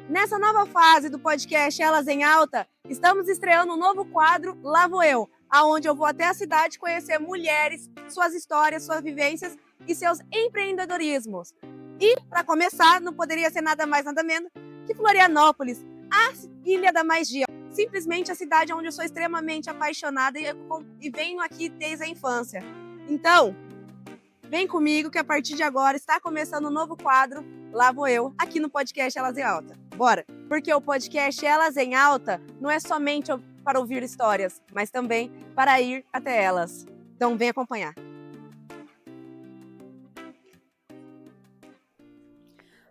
Nessa nova fase do podcast Elas em Alta, estamos estreando um novo quadro Lá Vou Eu, aonde eu vou até a cidade conhecer mulheres, suas histórias, suas vivências e seus empreendedorismos. E, para começar, não poderia ser nada mais nada menos que Florianópolis, a Ilha da Magia. Simplesmente a cidade onde eu sou extremamente apaixonada e venho aqui desde a infância. Então, vem comigo que a partir de agora está começando um novo quadro Lá Vou Eu, aqui no podcast Elas em Alta. Bora! Porque o podcast Elas em Alta não é somente para ouvir histórias, mas também para ir até elas. Então vem acompanhar.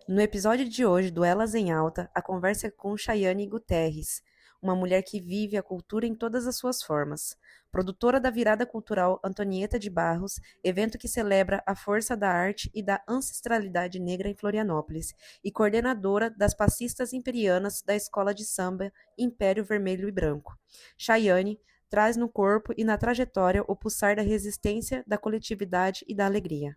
No episódio de hoje do Elas em Alta, a conversa é com Chayane Guterres, uma mulher que vive a cultura em todas as suas formas. Produtora da Virada Cultural Antonieta de Barros, evento que celebra a força da arte e da ancestralidade negra em Florianópolis, e coordenadora das passistas imperianas da escola de samba Império Vermelho e Branco. Chayane traz no corpo e na trajetória o pulsar da resistência, da coletividade e da alegria.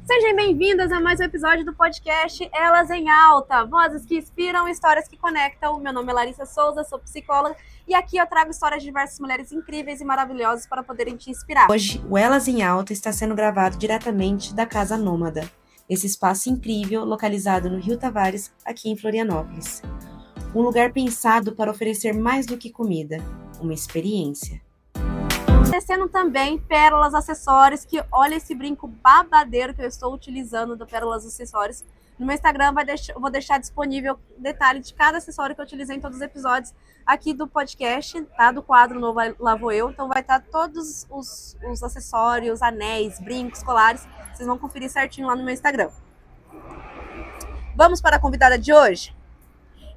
Sejam bem-vindas a mais um episódio do podcast Elas em Alta, vozes que inspiram, histórias que conectam. Meu nome é Larissa Souza, sou psicóloga e aqui eu trago histórias de diversas mulheres incríveis e maravilhosas para poderem te inspirar. Hoje, o Elas em Alta está sendo gravado diretamente da Casa Nômada, esse espaço incrível localizado no Rio Tavares, aqui em Florianópolis. Um lugar pensado para oferecer mais do que comida, uma experiência. Oferecendo também pérolas acessórios, que olha esse brinco babadeiro que eu estou utilizando da Pérolas Acessórios. No meu Instagram eu vou deixar disponível detalhe de cada acessório que eu utilizei em todos os episódios aqui do podcast, tá? Do quadro novo Lá Vou Eu. Então vai estar todos os acessórios, anéis, brincos, colares. Vocês vão conferir certinho lá no meu Instagram. Vamos para a convidada de hoje?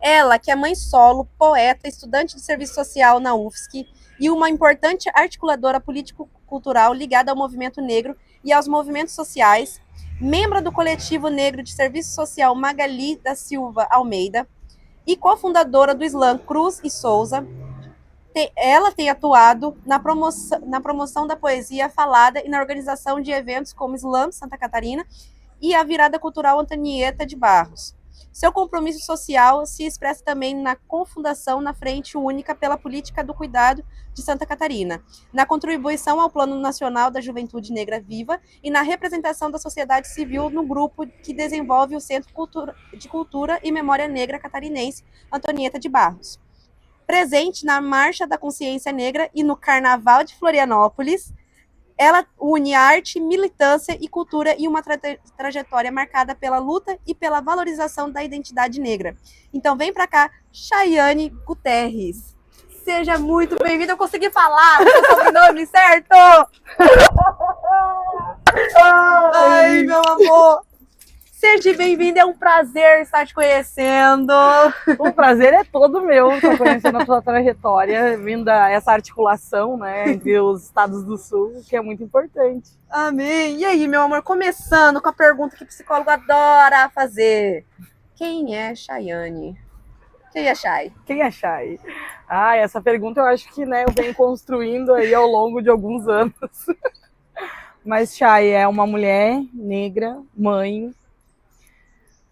Ela, que é mãe solo, poeta, estudante de serviço social na UFSC, e uma importante articuladora político-cultural ligada ao movimento negro e aos movimentos sociais, membro do coletivo negro de serviço social Magali da Silva Almeida e cofundadora do Slam Cruz e Souza. Ela tem atuado na promoção da poesia falada e na organização de eventos como Slam Santa Catarina e a Virada Cultural Antonieta de Barros. Seu compromisso social se expressa também na cofundação na Frente Única pela Política do Cuidado de Santa Catarina, na contribuição ao Plano Nacional da Juventude Negra Viva e na representação da sociedade civil no grupo que desenvolve o Centro de Cultura e Memória Negra Catarinense, Antonieta de Barros. Presente na Marcha da Consciência Negra e no Carnaval de Florianópolis, ela une arte, militância e cultura em uma trajetória marcada pela luta e pela valorização da identidade negra. Então vem pra cá, Chayane Guterres. Seja muito bem-vinda. Eu consegui falar o seu sobrenome, certo? Ai, meu amor. Seja bem-vinda, é um prazer estar te conhecendo. O prazer é todo meu estar conhecendo a sua trajetória, vinda essa articulação, né, entre os estados do Sul, que é muito importante. Amém. E aí, meu amor, começando com a pergunta que o psicólogo adora fazer. Quem é Chayane? Quem é Chay? Quem é Chay? Ah, essa pergunta eu acho que, né, eu venho construindo aí ao longo de alguns anos. Mas Chay é uma mulher negra, mãe,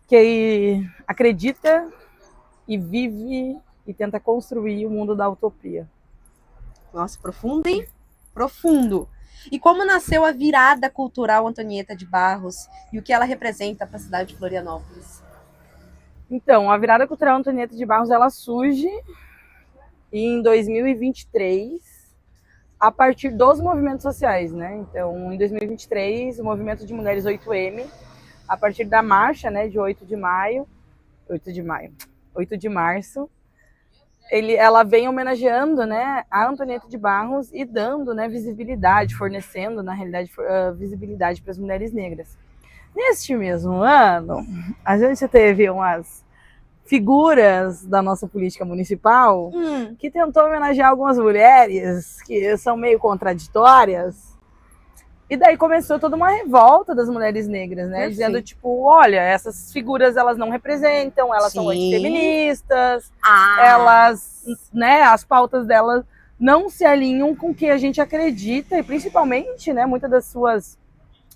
que acredita e vive e tenta construir o mundo da utopia. Nossa, profundo, hein? Profundo. E como nasceu a Virada Cultural Antonieta de Barros e o que ela representa para a cidade de Florianópolis? Então, a Virada Cultural Antonieta de Barros, ela surge em 2023 a partir dos movimentos sociais, né? Então, em 2023, o movimento de mulheres 8M, a partir da marcha, né, de 8 de março, ela vem homenageando, né, a Antonieta de Barros e dando, né, visibilidade, fornecendo, na realidade, visibilidade para as mulheres negras. Neste mesmo ano, a gente teve umas figuras da nossa política municipal que tentou homenagear algumas mulheres que são meio contraditórias. E daí começou toda uma revolta das mulheres negras, né? Dizendo, tipo, olha, essas figuras elas não representam, elas são antifeministas, elas, né, as pautas delas não se alinham com o que a gente acredita, e principalmente, né, muitas das suas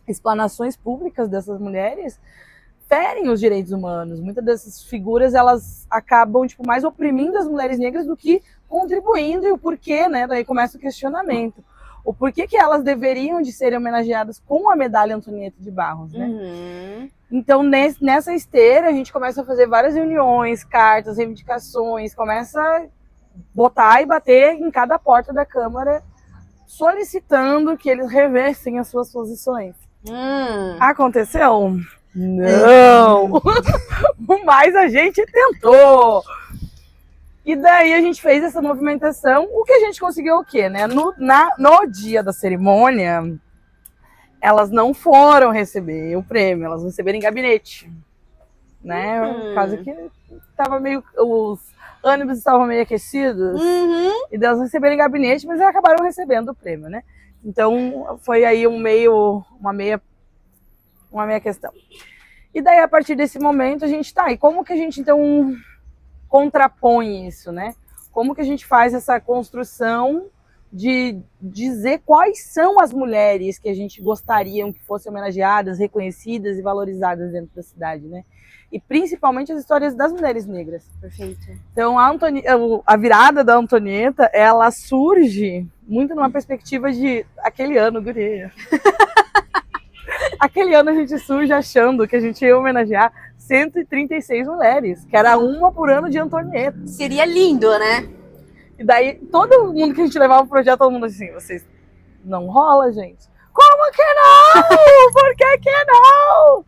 explanações públicas dessas mulheres ferem os direitos humanos. Muitas dessas figuras, elas acabam, tipo, mais oprimindo as mulheres negras do que contribuindo, e o porquê, né? Daí começa o questionamento. O porquê que elas deveriam de serem homenageadas com a medalha Antonieta de Barros, né? Então, nessa esteira, a gente começa a fazer várias reuniões, cartas, reivindicações, começa a botar e bater em cada porta da Câmara, solicitando que eles revessem as suas posições. Aconteceu? Não! Mas a gente tentou! E daí a gente fez essa movimentação. O que a gente conseguiu o quê, né? No dia da cerimônia, elas não foram receber o prêmio, elas receberam em gabinete. Né? Por causa que tava meio, os ônibus estavam meio aquecidos. E daí elas receberam em gabinete, mas elas acabaram recebendo o prêmio, né? Então foi aí uma meia questão. E daí, a partir desse momento, a gente e como que a gente, então, contrapõe isso, né? Como que a gente faz essa construção de dizer quais são as mulheres que a gente gostaria que fossem homenageadas, reconhecidas e valorizadas dentro da cidade, né? E principalmente as histórias das mulheres negras. Perfeito. Então, a virada da Antonieta, ela surge muito numa perspectiva de aquele ano, guria. Aquele ano a gente surge achando que a gente ia homenagear 136 mulheres, que era uma por ano de Antonieta. Seria lindo, né? E daí, todo mundo que a gente levava o projeto, todo mundo assim, vocês, não rola, gente. Como que não? Por que não?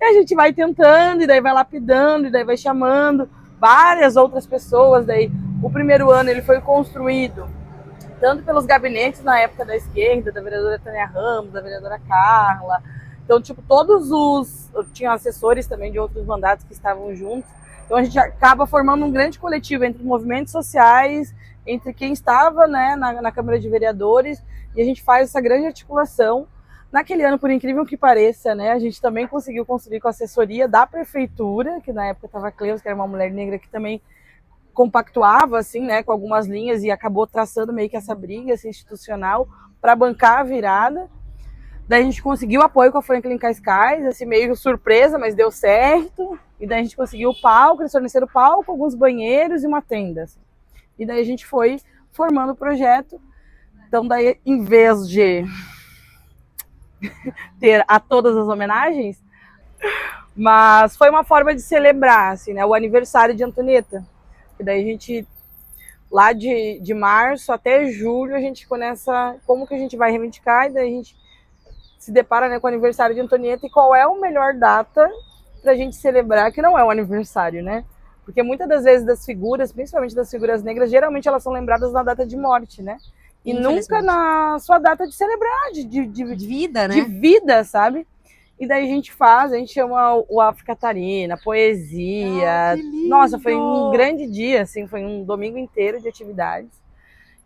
E a gente vai tentando, e daí vai lapidando, e daí vai chamando várias outras pessoas. Daí, o primeiro ano ele foi construído tanto pelos gabinetes na época da esquerda, da vereadora Tânia Ramos, da vereadora Carla. Então, tipo, tinham assessores também de outros mandatos que estavam juntos. Então, a gente acaba formando um grande coletivo entre movimentos sociais, entre quem estava, né, na Câmara de Vereadores, e a gente faz essa grande articulação. Naquele ano, por incrível que pareça, né, a gente também conseguiu construir com a assessoria da prefeitura, que na época estava a Cleusa, que era uma mulher negra que também compactuava, assim, né, com algumas linhas e acabou traçando meio que essa briga institucional para bancar a virada. Daí a gente conseguiu apoio com a Franklin Cascais, assim, meio surpresa, mas deu certo. E daí a gente conseguiu o palco, eles forneceram o palco, alguns banheiros e uma tenda. Assim. E daí a gente foi formando o projeto. Então daí, em vez de ter a todas as homenagens, mas foi uma forma de celebrar, assim, né, o aniversário de Antonieta. E daí a gente, lá de março até julho, a gente começa como que a gente vai reivindicar, e daí a gente se depara, né, com o aniversário de Antonieta e qual é a melhor data para a gente celebrar, que não é o aniversário, né? Porque muitas das vezes das figuras, principalmente das figuras negras, geralmente elas são lembradas na data de morte, né? E nunca na sua data de celebrar, de vida, né? De vida, sabe? E daí a gente chama o Afrocatarina, poesia. Nossa, foi um grande dia, assim, foi um domingo inteiro de atividades.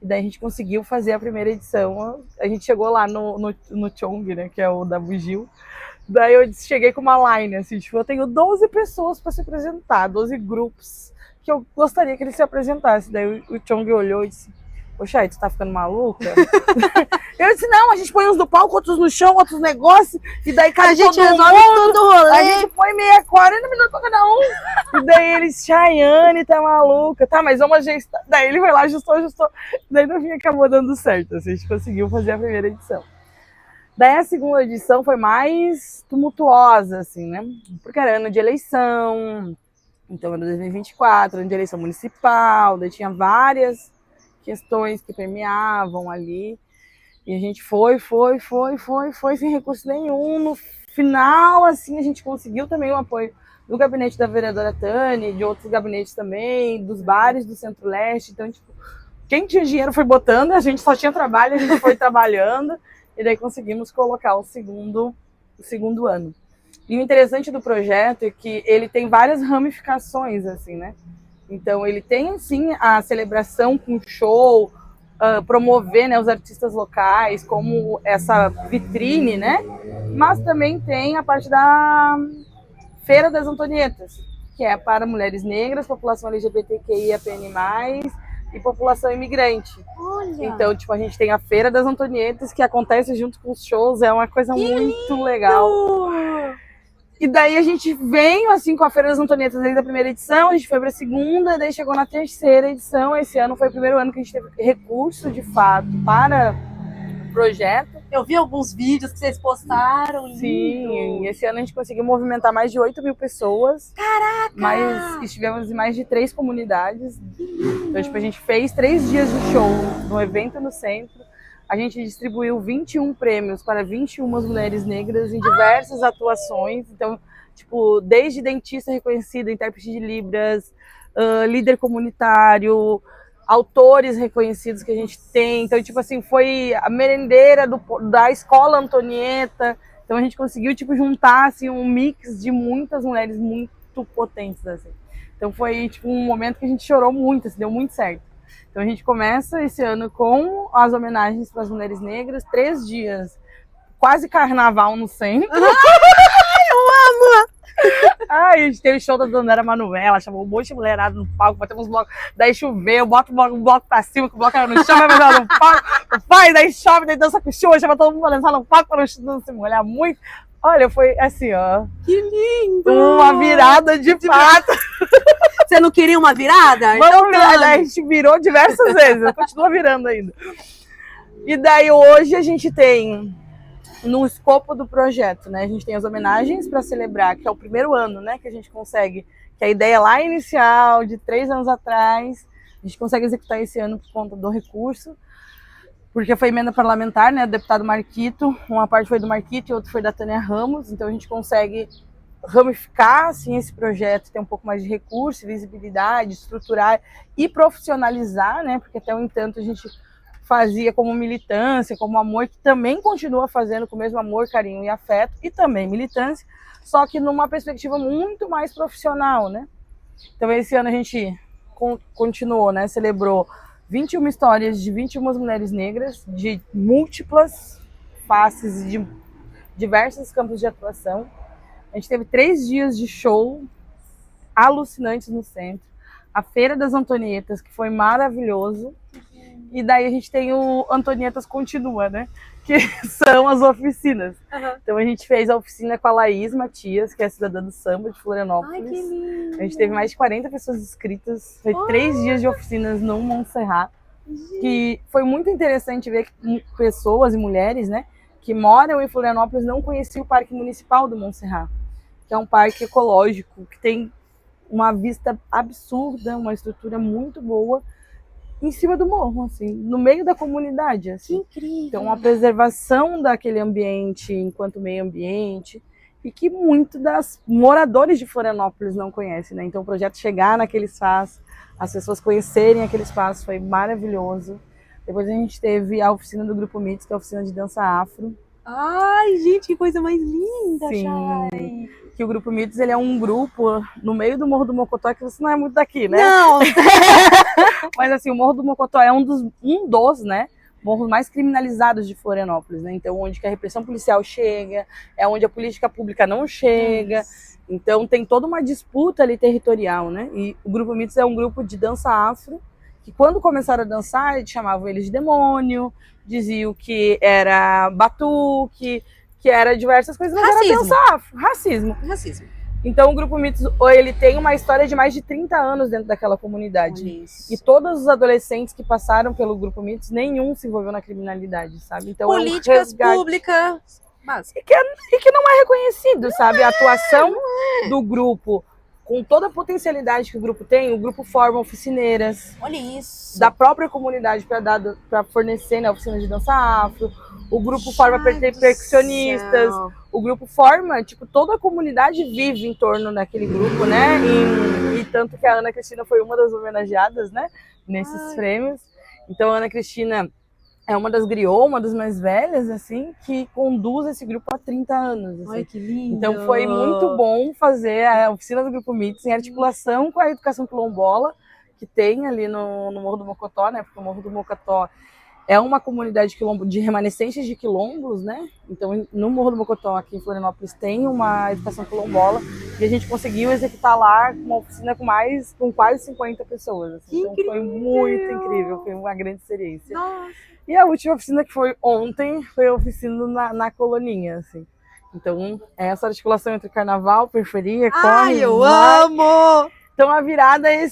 E daí a gente conseguiu fazer a primeira edição. A gente chegou lá no Chong, né, que é o da Bugil. Daí eu cheguei com uma line, assim, tipo, eu tenho 12 pessoas para se apresentar, 12 grupos que eu gostaria que eles se apresentassem. Daí o Chong olhou e disse, poxa, aí tu tá ficando maluca? Eu disse, não, a gente põe uns no palco, outros no chão, outros negócios, e daí a gente resolve todo o rolê. A gente põe 40 minutos pra cada um. E daí eles, Chayane, tá maluca, tá, mas vamos ajustar. Daí ele foi lá, ajustou. Daí no fim acabou dando certo, assim, a gente conseguiu fazer a primeira edição. Daí a segunda edição foi mais tumultuosa, assim, né? Porque era ano de eleição, então era 2024, ano de eleição municipal, daí tinha várias questões que permeavam ali. E a gente foi sem recurso nenhum. No final, assim, a gente conseguiu também o apoio do gabinete da vereadora Tânia, de outros gabinetes também, dos bares do Centro-Leste. Então, tipo, quem tinha dinheiro foi botando, a gente só tinha trabalho, a gente foi trabalhando. E daí conseguimos colocar o segundo ano. E o interessante do projeto é que ele tem várias ramificações, assim, né? Então, ele tem, sim, a celebração com show, promover, né, os artistas locais como essa vitrine, né? Mas também tem a parte da Feira das Antonietas, que é para mulheres negras, população LGBTQIAPN+, e população imigrante. Olha. Então, tipo, a gente tem a Feira das Antonietas, que acontece junto com os shows, é uma coisa muito legal. E daí a gente veio, assim, com a Feira das Antonietas desde a primeira edição, a gente foi para a segunda, daí chegou na terceira edição. Esse ano foi o primeiro ano que a gente teve recurso, de fato, para o projeto. Eu vi alguns vídeos que vocês postaram. Sim, esse ano a gente conseguiu movimentar mais de 8.000 pessoas. Caraca! Mas estivemos em mais de 3 comunidades. Então, tipo, a gente fez 3 dias de show, no evento no centro. A gente distribuiu 21 prêmios para 21 mulheres negras em diversas atuações. Então, tipo, desde dentista reconhecido, intérprete de Libras, líder comunitário, autores reconhecidos que a gente tem. Então, tipo assim, foi a merendeira da Escola Antonieta. Então, a gente conseguiu, tipo, juntar, assim, um mix de muitas mulheres muito potentes, assim. Então, foi, tipo, um momento que a gente chorou muito, assim, deu muito certo. Então, a gente começa esse ano com as homenagens para as mulheres negras, 3 dias, quase carnaval no centro. Ai, eu amo! Ai, a gente teve o show da Dona Manuela, chamou um monte de mulherada no palco, botamos blocos, daí choveu, bota um bloco pra cima, que o bloco era no chão, vai melhor no palco, faz, daí chove, daí dança com chuva, chama todo mundo pra dançar no palco pra não se molhar muito. Olha, foi assim, ó. Que lindo! Uma virada de fato. Você não queria uma virada? Vamos virar, daí a gente virou diversas vezes, continua virando ainda. E daí hoje a gente tem, no escopo do projeto, né, a gente tem as homenagens para celebrar, que é o primeiro ano, né, que a gente consegue, que a ideia lá inicial, de 3 anos atrás, a gente consegue executar esse ano por conta do recurso, porque foi emenda parlamentar, né, do deputado Marquito, uma parte foi do Marquito e outra foi da Tânia Ramos, então a gente consegue ramificar, assim, esse projeto, ter um pouco mais de recurso, visibilidade, estruturar e profissionalizar, né, porque até o entanto a gente fazia como militância, como amor, que também continua fazendo com o mesmo amor, carinho e afeto, e também militância, só que numa perspectiva muito mais profissional, né. Então esse ano a gente continuou, né, celebrou 21 histórias de 21 mulheres negras, de múltiplas faces, de diversos campos de atuação. A gente teve 3 dias de show alucinantes no centro. A Feira das Antonietas, que foi maravilhoso. E daí a gente tem o Antonietas Continua, né? Que são as oficinas. Uhum. Então a gente fez a oficina com a Laís Matias, que é a cidadã do samba de Florianópolis. Ai, que lindo! A gente teve mais de 40 pessoas inscritas. Foi 3 dias de oficinas no Montserrat. Que foi muito interessante ver que pessoas e mulheres, né, que moram em Florianópolis não conheciam o Parque Municipal do Montserrat, que é um parque ecológico, que tem uma vista absurda, uma estrutura muito boa, em cima do morro, assim, no meio da comunidade. Assim. Que incrível! Então, a preservação daquele ambiente enquanto meio ambiente, e que muito das moradores de Florianópolis não conhecem, né? Então, o projeto chegar naquele espaço, as pessoas conhecerem aquele espaço, foi maravilhoso. Depois a gente teve a oficina do Grupo Mitos, que é a oficina de dança afro. Ai, gente, que coisa mais linda, Sim. Chay. Que o Grupo Mitos, ele é um grupo no meio do Morro do Mocotó, que você não é muito daqui, né? Não! Mas assim, o Morro do Mocotó é um dos, né, morros mais criminalizados de Florianópolis, né? Então, onde que a repressão policial chega, é onde a política pública não chega. Então, tem toda uma disputa ali territorial, né? E o Grupo Mitos é um grupo de dança afro, que quando começaram a dançar, eles chamavam eles de demônio, diziam que era batuque, que era diversas coisas, mas Racismo. era dança afro, racismo. Racismo. Então o Grupo Mitos, ele tem uma história de mais de 30 anos dentro daquela comunidade. Isso. E todos os adolescentes que passaram pelo Grupo Mitos, nenhum se envolveu na criminalidade, sabe? Então Políticas é um resgate públicas básicas. e que não é reconhecido, sabe? A atuação do grupo, com toda a potencialidade que o grupo tem, o grupo forma oficineiras Olha isso. da própria comunidade para fornecer, né, oficina de dança afro. O grupo forma percussionistas. O grupo forma, tipo, toda a comunidade vive em torno daquele grupo, né? E tanto que a Ana Cristina foi uma das homenageadas, né? Nesses prêmios. Então a Ana Cristina, é uma das griot, uma das mais velhas, assim, que conduz esse grupo há 30 anos. Assim. Ai, que lindo! Então foi muito bom fazer a oficina do Grupo Mitos em articulação com a educação quilombola, que tem ali no Morro do Mocotó, né? Porque o Morro do Mocotó é uma comunidade de remanescentes de quilombos, né? Então, no Morro do Mocotó, aqui em Florianópolis, tem uma educação quilombola e a gente conseguiu executar lá uma oficina com quase 50 pessoas. Assim. Então, foi muito incrível, foi uma grande experiência. Nossa. E a última oficina, que foi ontem, foi a oficina na Coloninha, assim. Então, é essa articulação entre carnaval, periferia, corre... Ai, eu amo! Então a virada é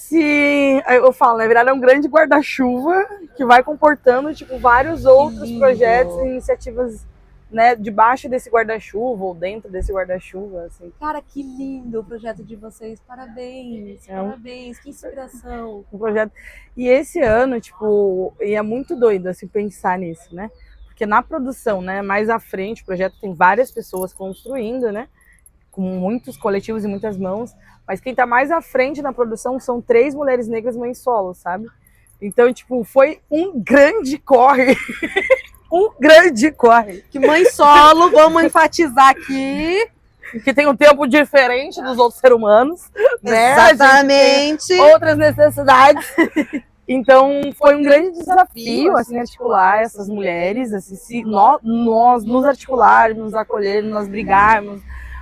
eu falo, né, a virada é um grande guarda-chuva que vai comportando tipo vários outros projetos e iniciativas, né, debaixo desse guarda-chuva ou dentro desse guarda-chuva, assim. Cara, que lindo o projeto de vocês. Parabéns, parabéns, que inspiração. Um projeto. E esse ano, tipo, e é muito doido assim pensar nisso, né? Porque na produção, né, mais à frente, o projeto tem várias pessoas construindo, né? Com muitos coletivos e muitas mãos, mas quem tá mais à frente na produção são 3 mulheres negras mães solo, sabe? Então, tipo, foi um grande corre. Um grande corre. Que mãe solo, vamos enfatizar aqui. Que tem um tempo diferente dos outros seres humanos. Né? Exatamente. Outras necessidades. Então, foi um grande desafio, assim, articular essas mulheres, assim, se nós nos articularmos, nos acolhermos, nós brigarmos.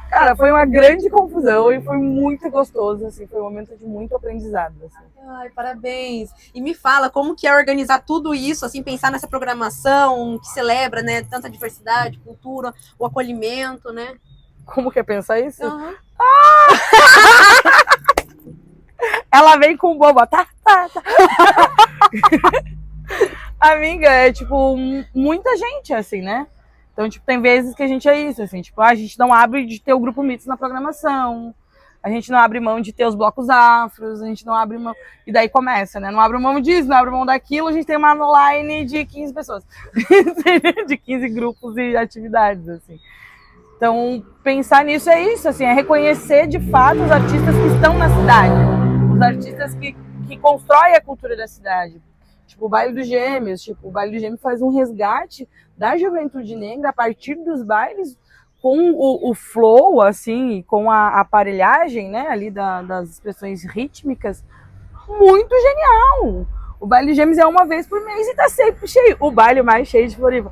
Cara, foi uma grande confusão e foi muito gostoso, assim, foi um momento de muito aprendizado. Assim. Ai, parabéns! E me fala, como que é organizar tudo isso, assim, pensar nessa programação que celebra, né, tanta diversidade, cultura, o acolhimento, né? Como que é pensar isso? Uhum. Ela vem com boba, tá. Amiga, é tipo, muita gente, assim, né? Então, tipo, tem vezes que a gente é isso, assim, tipo, a gente não abre de ter o Grupo Mitos na programação, a gente não abre mão de ter os blocos afros, a gente não abre mão... E daí começa, né? Não abre mão disso, não abre mão daquilo, a gente tem uma line de 15 pessoas. De 15 grupos e atividades, assim. Então, pensar nisso é isso, assim, é reconhecer de fato os artistas que estão na cidade, os artistas que constroem a cultura da cidade. Tipo, o Baile dos Gêmeos, tipo, o Baile dos Gêmeos faz um resgate da juventude negra a partir dos bailes com o flow, assim, com a aparelhagem, né, ali das expressões rítmicas, muito genial. O Baile dos Gêmeos é uma vez por mês e tá sempre cheio. O baile mais cheio de Floripa.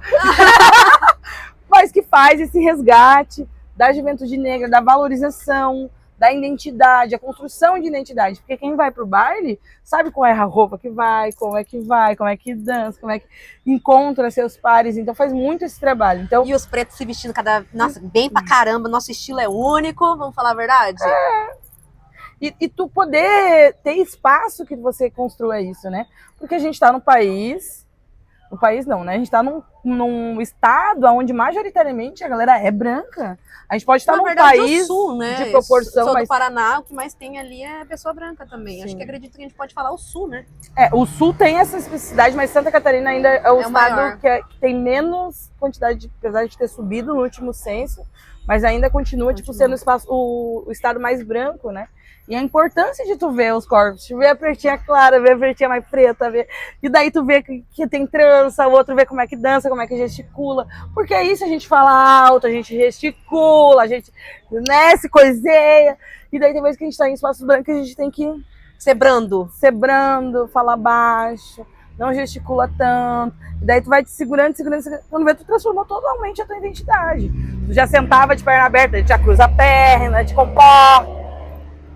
Mas que faz esse resgate da juventude negra, da valorização, da identidade, a construção de identidade. Porque quem vai pro baile sabe qual é a roupa que vai, como é que dança, como é que encontra seus pares. Então faz muito esse trabalho. Então, e os pretos se vestindo nossa, bem pra caramba, nosso estilo é único, vamos falar a verdade? E tu poder ter espaço que você construa isso, né? Porque a gente tá no país não, né? A gente tá num estado onde majoritariamente a galera é branca. A gente pode estar num país sul, né? de proporção... Eu sou do Paraná, o que mais tem ali é pessoa branca também. Sim. Acho que acredito que a gente pode falar o sul, né? O sul tem essa especificidade, mas Santa Catarina ainda é o estado que tem menos quantidade, apesar de ter subido no último censo, mas ainda continua. Tipo, sendo o estado mais branco, né? E a importância de tu ver os corpos, tu ver a pretinha clara, ver a pretinha mais preta, e daí tu vê que tem trança, o outro vê como é que dança, como é que gesticula, porque é isso, a gente fala alto, a gente gesticula, a gente, né, se coiseia, e daí tem vezes que a gente tá em espaços brancos, a gente tem que... Ser brando, fala baixo, não gesticula tanto, e daí tu vai te segurando, quando vê, tu transformou totalmente a tua identidade. Tu já sentava de perna aberta, já cruza a perna, te comporta.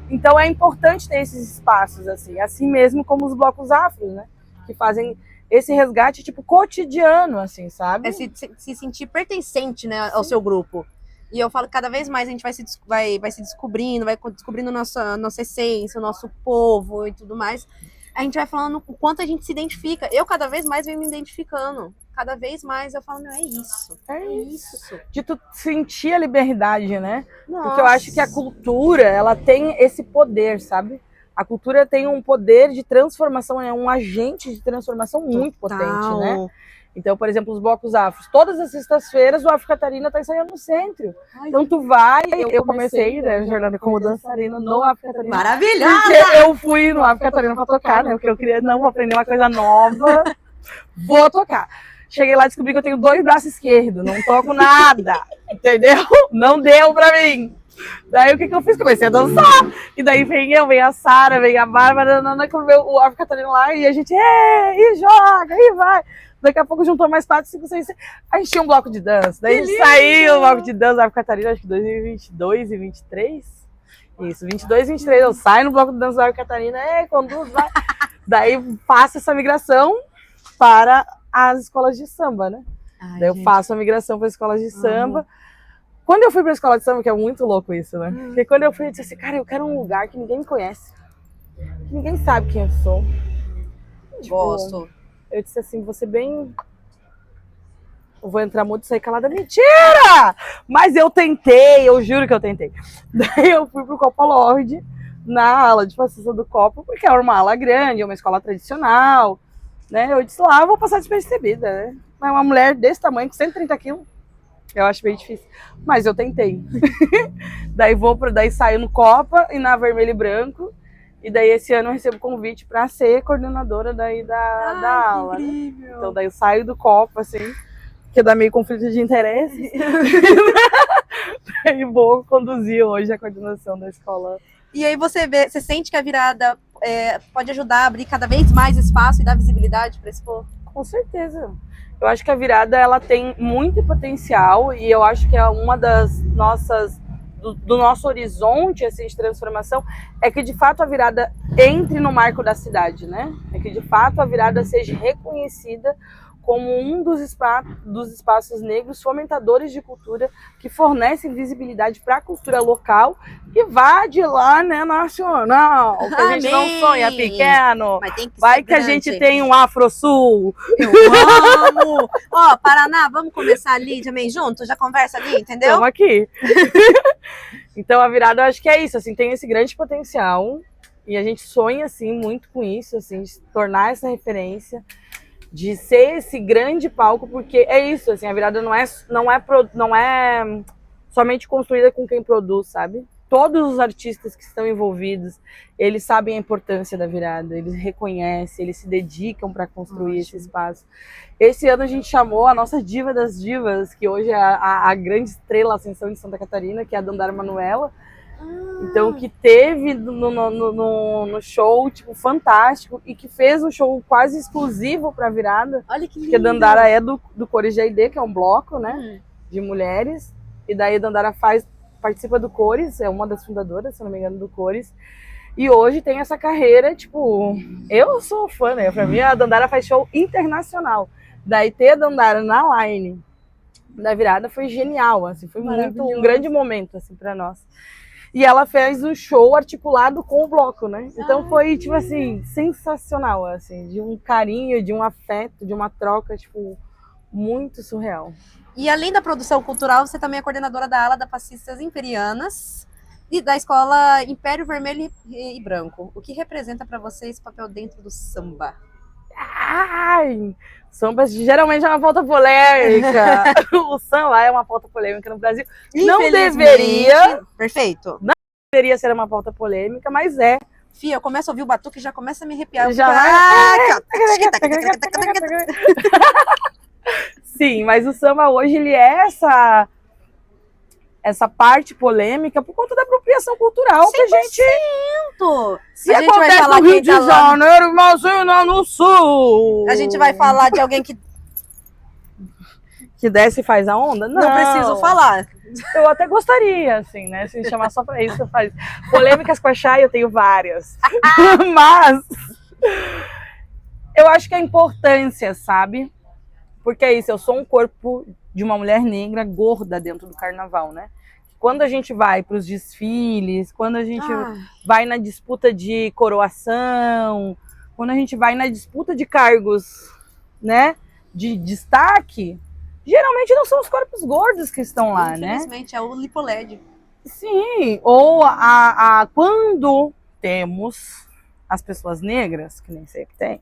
Então é importante ter esses espaços, assim mesmo como os blocos afros, né? Que fazem esse resgate, tipo, cotidiano, assim, sabe? É se sentir pertencente, né, ao seu grupo. E eu falo que cada vez mais a gente vai se descobrindo, vai descobrindo nossa essência, o nosso povo e tudo mais. A gente vai falando o quanto a gente se identifica. Eu cada vez mais venho me identificando. Cada vez mais eu falo, meu, é isso. É isso. De tu sentir a liberdade, né? Nossa. Porque eu acho que a cultura, ela tem esse poder, sabe? A cultura tem um poder de transformação, é um agente de transformação muito potente, né? Então, por exemplo, os blocos afros. Todas as sextas-feiras o Afro Catarina tá ensaiando no centro. Ai, então tu vai... Eu comecei, né, a jornada como dançarina no Afro Catarina. Maravilhosa! Porque eu fui no Afro Catarina pra tocar, né? Porque eu queria, não, vou aprender uma coisa nova. Vou tocar. Cheguei lá e descobri que eu tenho 2 braços esquerdos, não toco nada, entendeu? Não deu pra mim. Daí o que eu fiz? Comecei a dançar. E daí vem a Sara, vem a Bárbara, quando veio o Ave Catarina lá, e a gente, e joga, e vai. Daqui a pouco juntou mais 4, 5, 6, 7. A gente tinha um bloco de dança. Daí a gente saiu o bloco de dança, Ave Catarina, acho que 2022 e 23. Isso, 22 e 23. Eu saio no bloco de dança da Ave Catarina, conduz, vai. Daí faço essa migração para as escolas de samba, né? Ai, daí eu faço a migração para as escolas de samba. Quando eu fui para a escola de samba, que é muito louco isso, né? Porque quando eu fui, eu disse assim, cara, eu quero um lugar que ninguém me conhece. Que ninguém sabe quem eu sou. Gosto. Eu disse assim, você bem... Eu vou entrar muito e sair calada. Mentira! Mas eu tentei, eu juro que eu tentei. Daí eu fui pro Copa Lorde, na aula de fascista do Copa, porque era uma aula grande, uma escola tradicional, né? Eu disse lá, eu vou passar despercebida, né? Mas uma mulher desse tamanho, com 130 quilos, eu acho bem difícil. Mas eu tentei. daí saio no Copa e na Vermelho e Branco. E daí esse ano eu recebo convite para ser coordenadora daí da aula. Né? Então daí eu saio do Copa, assim, que dá meio conflito de interesses. E vou conduzir hoje a coordenação da escola. E aí você sente que a virada pode ajudar a abrir cada vez mais espaço e dar visibilidade para esse povo? Com certeza. Eu acho que a virada ela tem muito potencial e eu acho que é uma das nossas do nosso horizonte assim, de transformação é que de fato a virada entre no marco da cidade, né? É que de fato a virada seja reconhecida como um dos espaços negros fomentadores de cultura que fornecem visibilidade para a cultura local e vá de lá, né, nacional. Que a gente não sonha pequeno. Mas tem que vai que grande. A gente tem um Afro-Sul. Eu amo! Ó, Paraná, vamos começar ali também junto? Já conversa ali, entendeu? Estamos aqui. Então a virada eu acho que é isso, assim, tem esse grande potencial e a gente sonha, assim, muito com isso, assim, de se tornar essa referência, de ser esse grande palco, porque é isso, assim, a virada não é somente construída com quem produz, sabe? Todos os artistas que estão envolvidos, eles sabem a importância da virada, eles reconhecem, eles se dedicam para construir esse espaço. Esse ano a gente chamou a nossa diva das divas, que hoje é a grande estrela ascensão de Santa Catarina, que é a Dandara Manuela. Então, que teve no show, tipo, fantástico, e que fez um show quase exclusivo para a virada. Olha que lindo! Porque a Dandara é do Cores de AID, que é um bloco, né, de mulheres. E daí a Dandara participa do Cores, é uma das fundadoras, se não me engano, do Cores. E hoje tem essa carreira, tipo, eu sou fã, né? Pra mim, a Dandara faz show internacional. Daí ter a Dandara na line da virada foi genial, assim, foi muito um grande momento, assim, pra nós. E ela fez um show articulado com o bloco, né? Então foi, tipo assim, sensacional, assim, de um carinho, de um afeto, de uma troca, tipo, muito surreal. E além da produção cultural, você também é coordenadora da ala da Passistas Imperianas e da escola Império Vermelho e Branco. O que representa para você esse papel dentro do samba? Ai, samba geralmente é uma pauta polêmica. O samba é uma pauta polêmica no Brasil. Não deveria. Perfeito. Não deveria ser uma pauta polêmica, mas é. Fia, eu começo a ouvir o batuque e já começa a me arrepiar. Já Sim, mas o samba hoje ele é essa parte polêmica por conta da apropriação cultural 100%. Que a gente... Se a gente vai falar no Rio de Janeiro, imagina no Sul. A gente vai falar de alguém que desce e faz a onda? Não preciso falar. Eu até gostaria, assim, né? Se me chamar só pra isso, eu faço. Polêmicas com a Chay eu tenho várias. Mas eu acho que a importância, sabe? Porque é isso, eu sou um corpo de uma mulher negra gorda dentro do carnaval, né? Quando a gente vai para os desfiles, quando a gente vai na disputa de coroação, quando a gente vai na disputa de cargos, né, de destaque, geralmente não são os corpos gordos que estão lá, né? Infelizmente, é o lipoled. Sim, ou quando temos as pessoas negras, que nem sempre tem,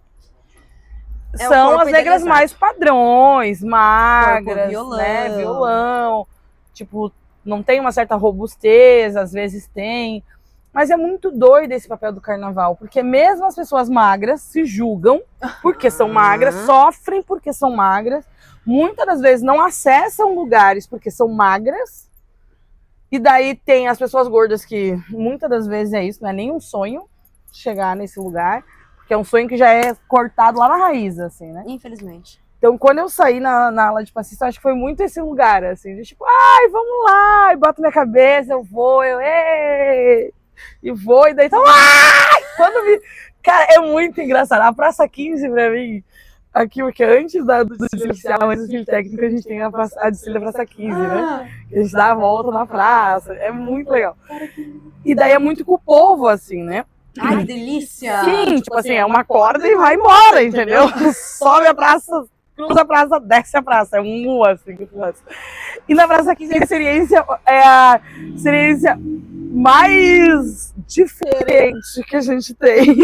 são as negras mais padrões, magras, né, violão, tipo, não tem uma certa robustez, às vezes tem. Mas é muito doido esse papel do carnaval, porque mesmo as pessoas magras se julgam porque são magras, sofrem porque são magras, muitas das vezes não acessam lugares porque são magras, e daí tem as pessoas gordas que muitas das vezes é isso, não é nem um sonho chegar nesse lugar, porque é um sonho que já é cortado lá na raiz, assim, né? Infelizmente. Então, quando eu saí na aula de passista, acho que foi muito esse lugar, assim, de tipo, ai, vamos lá, e boto minha cabeça, eu vou, ei! E vou, e daí então, ai! Quando me... Cara, é muito engraçado. A Praça 15, pra mim, aqui, porque antes do desfile oficial, antes do desfile técnico, a gente tem a desfile da Praça 15, né? A gente dá a volta na praça, é muito legal. E daí é muito com o povo, assim, né? Ai, que delícia! Sim, tipo assim, é uma corda e vai embora, entendeu? Sobe a praça, cruza a praça, desce a praça, é um mu, assim. E na Praça 15 a experiência é a experiência mais diferente que a gente tem.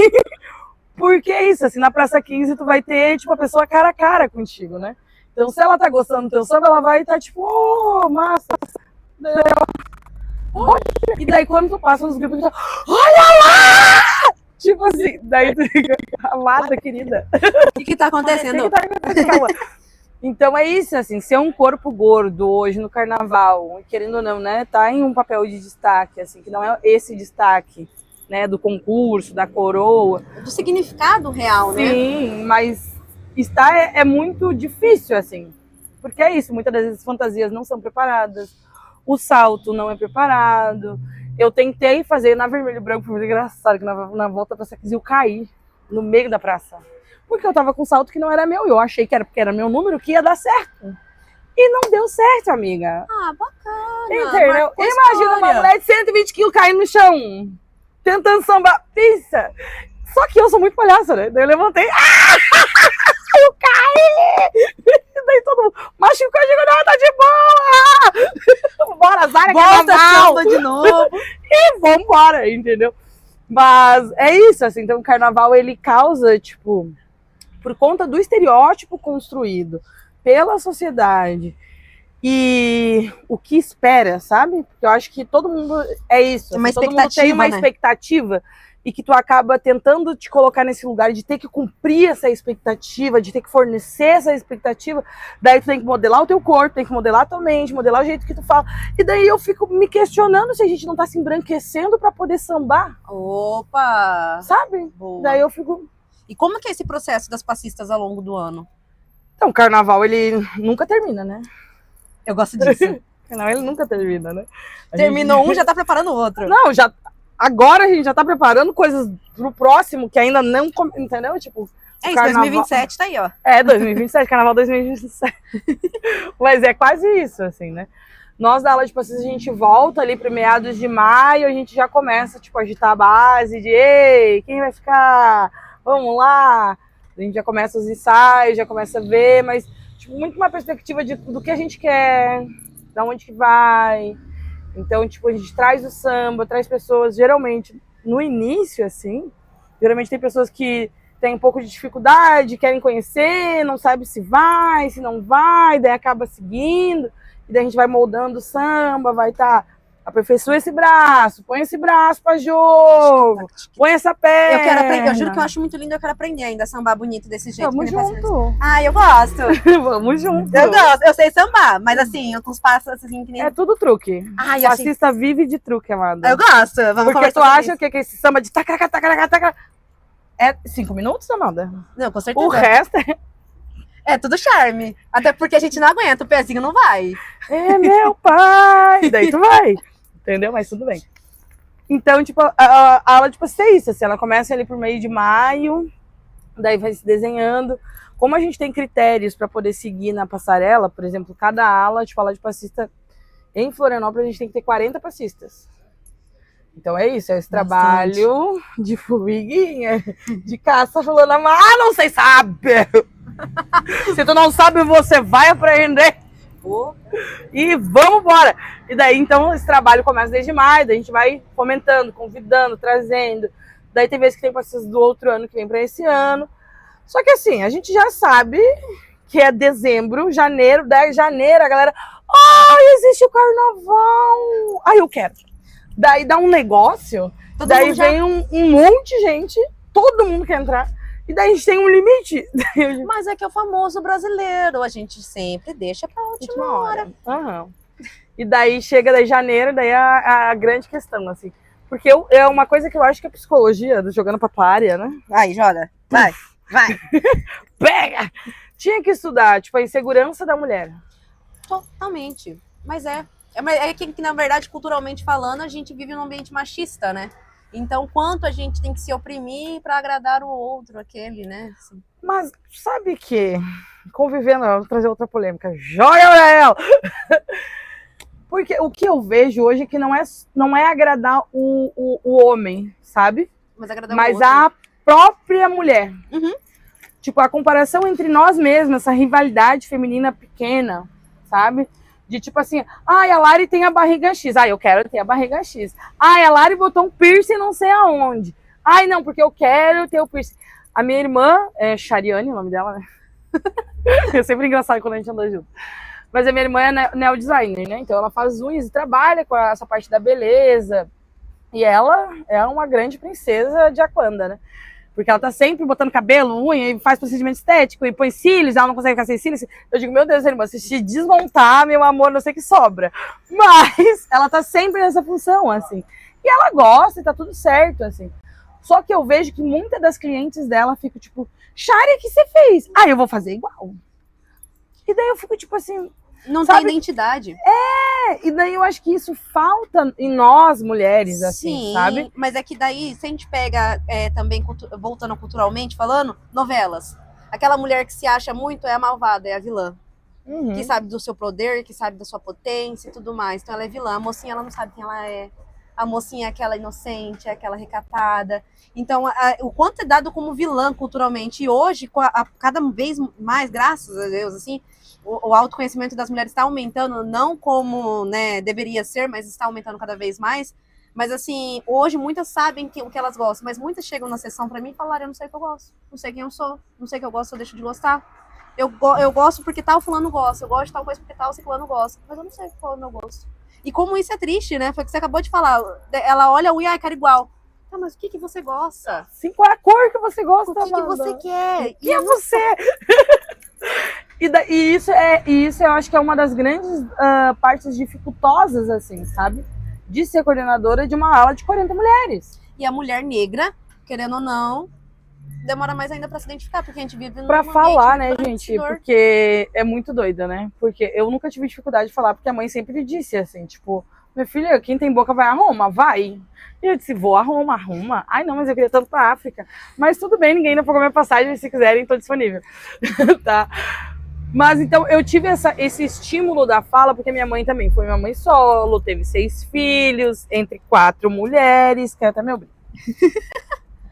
Porque é isso, assim, na Praça 15 tu vai ter, tipo, a pessoa cara a cara contigo, né? Então, se ela tá gostando do teu samba, ela vai estar, tipo, oh, massa. E daí, quando tu passa nos grupos, tu fala, olha lá! Tipo assim, daí tu fica, amada, querida. O que tá acontecendo? Então é isso, assim, ser um corpo gordo hoje no carnaval, querendo ou não, né, tá em um papel de destaque, assim, que não é esse destaque, né, do concurso, da coroa. Do significado real, né? Sim, mas estar é muito difícil, assim, porque é isso, muitas das vezes as fantasias não são preparadas, o salto não é preparado. Eu tentei fazer na vermelho e branco, foi muito engraçado, que na volta pra Praça 15 eu caí no meio da praça. Porque eu tava com salto que não era meu, eu achei que era porque era meu número que ia dar certo. E não deu certo, amiga. Ah, bacana. Entendeu? Imagina uma mulher de 120 quilos caindo no chão, tentando sambar pizza. Só que eu sou muito palhaça, né? Daí eu levantei, eu caí! Daí todo mundo, machucou, eu digo, não, tá de boa! Bora, Zara, volta de novo. E vambora, entendeu? Mas é isso, assim, então o carnaval, ele causa, tipo, por conta do estereótipo construído pela sociedade e o que espera, sabe? Porque eu acho que todo mundo é isso, Uma assim, todo mundo tem uma né? expectativa e que tu acaba tentando te colocar nesse lugar de ter que cumprir essa expectativa, de ter que fornecer essa expectativa, daí tu tem que modelar o teu corpo, tem que modelar a tua mente, modelar o jeito que tu fala, e daí eu fico me questionando se a gente não tá se embranquecendo pra poder sambar. Opa! Sabe? Boa. Daí eu fico... E como que é esse processo das passistas ao longo do ano? Então, o carnaval, ele nunca termina, né? Eu gosto disso. Não, ele nunca termina, né? Terminou um, já tá preparando o outro. Não, já... Agora a gente já tá preparando coisas pro próximo que ainda não... Entendeu? Tipo... É isso, carnaval... 2027 tá aí, ó. É, 2027, carnaval 2027. Mas é quase isso, assim, né? Nós da aula de passista, a gente volta ali para meados de maio, a gente já começa, tipo, a agitar a base de, ei, quem vai ficar? Vamos lá! A gente já começa os ensaios, já começa a ver, mas, tipo, muito uma perspectiva do que a gente quer, da onde que vai. Então, tipo, a gente traz o samba, traz pessoas, geralmente, no início, assim, geralmente tem pessoas que têm um pouco de dificuldade, querem conhecer, não sabe se vai, se não vai, daí acaba seguindo, e daí a gente vai moldando o samba, vai aperfeiçoa esse braço, põe esse braço pra jogo, põe essa perna. Eu quero aprender, eu juro que eu acho muito lindo, eu quero aprender ainda a sambar bonito desse jeito. Vamos junto. Ah, eu gosto. Vamos junto. Eu gosto, eu sei sambar, mas assim, com os passos assim que nem... É tudo truque. Ai, o passista vive de truque, amada. Eu gosto. Vamos porque tu acha o que esse samba de taca, taca, taca, é 5 minutos, Amanda? Não, com certeza. O resto é tudo charme. Até porque a gente não aguenta, o pezinho não vai. É meu pai! Daí tu vai. Entendeu? Mas tudo bem. Então, tipo, a aula, tipo, é isso. Assim, ela começa ali por meio de maio, daí vai se desenhando. Como a gente tem critérios para poder seguir na passarela, por exemplo, cada ala, tipo, aula de passista em Florianópolis, a gente tem que ter 40 passistas. Então é isso, é esse trabalho de formiguinha, de caça falando, ah, não sei, sabe! Se tu não sabe, você vai aprender! E vamos embora! E daí, então, esse trabalho começa desde maio, daí a gente vai fomentando, convidando, trazendo. Daí tem vezes que tem passistas do outro ano que vem para esse ano. Só que assim, a gente já sabe que é dezembro, janeiro, 10 de janeiro, a galera, existe o carnaval! Eu quero! Daí dá um negócio, Todo daí mundo já- vem um monte de gente, todo mundo quer entrar, e daí a gente tem um limite. Mas é que é o famoso brasileiro, a gente sempre deixa pra última hora. Aham. E daí chega daí janeiro, daí a grande questão, assim. Porque é uma coisa que eu acho que a psicologia, jogando pra tua área, né? Vai, joga. Vai. Pega! Tinha que estudar, tipo, a insegurança da mulher. Totalmente. Mas é que, na verdade, culturalmente falando, a gente vive num ambiente machista, né? Então, quanto a gente tem que se oprimir pra agradar o outro, aquele, né? Assim. Mas sabe que, convivendo, eu vou trazer outra polêmica, joga pra ela! Porque o que eu vejo hoje é que não é agradar o homem, sabe? Mas agradar o Mas outro. a própria mulher. Uhum. Tipo, a comparação entre nós mesmos, essa rivalidade feminina pequena, sabe? De tipo assim, ai, a Lari tem a barriga X. Ai, eu quero ter a barriga X. Ai, a Lari botou um piercing não sei aonde. Ai, não, porque eu quero ter o piercing. A minha irmã, é Chariane o nome dela, né? É sempre engraçado quando a gente anda junto. Mas a minha irmã é neodesigner, né? Então ela faz unhas e trabalha com essa parte da beleza. E ela é uma grande princesa de Aquanda, né? Porque ela tá sempre botando cabelo, unha, e faz procedimento estético, e põe cílios, ela não consegue ficar sem cílios. Eu digo, meu Deus, irmã, se te desmontar, meu amor, não sei o que sobra. Mas ela tá sempre nessa função, assim. E ela gosta e tá tudo certo, assim. Só que eu vejo que muitas das clientes dela ficam tipo, Shari, o que você fez? Ah, eu vou fazer igual. E daí eu fico tipo assim... Não sabe? tem identidade. E daí eu acho que isso falta em nós, mulheres, assim, Sim, sabe? mas é que daí, se a gente pega também, voltando culturalmente falando, novelas. Aquela mulher que se acha muito é a malvada, é a vilã. Uhum. Que sabe do seu poder, que sabe da sua potência e tudo mais. Então ela é vilã. A mocinha, ela não sabe quem ela é. A mocinha é aquela inocente, é aquela recatada. Então, o quanto é dado como vilã culturalmente. E hoje, cada vez mais, graças a Deus, assim, o autoconhecimento das mulheres está aumentando, não como, né, deveria ser, mas está aumentando cada vez mais. Mas, assim, hoje muitas sabem o que elas gostam, mas muitas chegam na sessão para mim e falaram, eu não sei o que eu gosto, não sei quem eu sou, não sei o que eu gosto, eu deixo de gostar. Eu gosto porque tal fulano gosta, eu gosto de tal coisa porque tal ciclano gosta, mas eu não sei qual é o meu gosto. E como isso é triste, né? Foi o que você acabou de falar. Ela olha o ai, cara, igual. Tá, mas o que você gosta? Sim, qual é a cor que você gosta, O que você quer? E é você? E isso eu acho que é uma das grandes partes dificultosas, assim, sabe? De ser coordenadora de uma ala de 40 mulheres. E a mulher negra, querendo ou não, demora mais ainda pra se identificar, porque a gente vive num Pra falar, né, ambiente gente? Porque é muito doida, né? Porque eu nunca tive dificuldade de falar, porque a mãe sempre disse assim, tipo, minha filha, quem tem boca vai a Roma, vai. E eu disse, vou a Roma, arruma. Ai, não, mas eu queria tanto pra África. Mas tudo bem, ninguém não pagou minha passagem, se quiserem, tô disponível. Tá? Mas então eu tive esse estímulo da fala, porque minha mãe também foi minha mãe solo, teve 6 filhos, entre 4 mulheres, quero até meu brinco.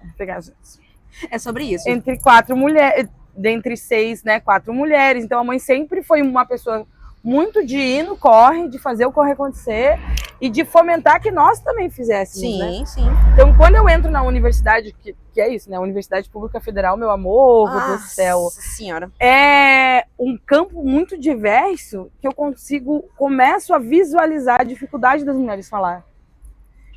Vou pegar as vezes. É sobre isso. Entre 4 mulheres, dentre 6, né, 4 mulheres. Então a mãe sempre foi uma pessoa muito de ir no corre, de fazer o corre acontecer e de fomentar que nós também fizéssemos, Sim, né? sim. Então quando eu entro na universidade, que é isso, né, Universidade Pública Federal, meu amor do céu, Nossa senhora. é um campo muito diverso que eu começo a visualizar a dificuldade das mulheres falar.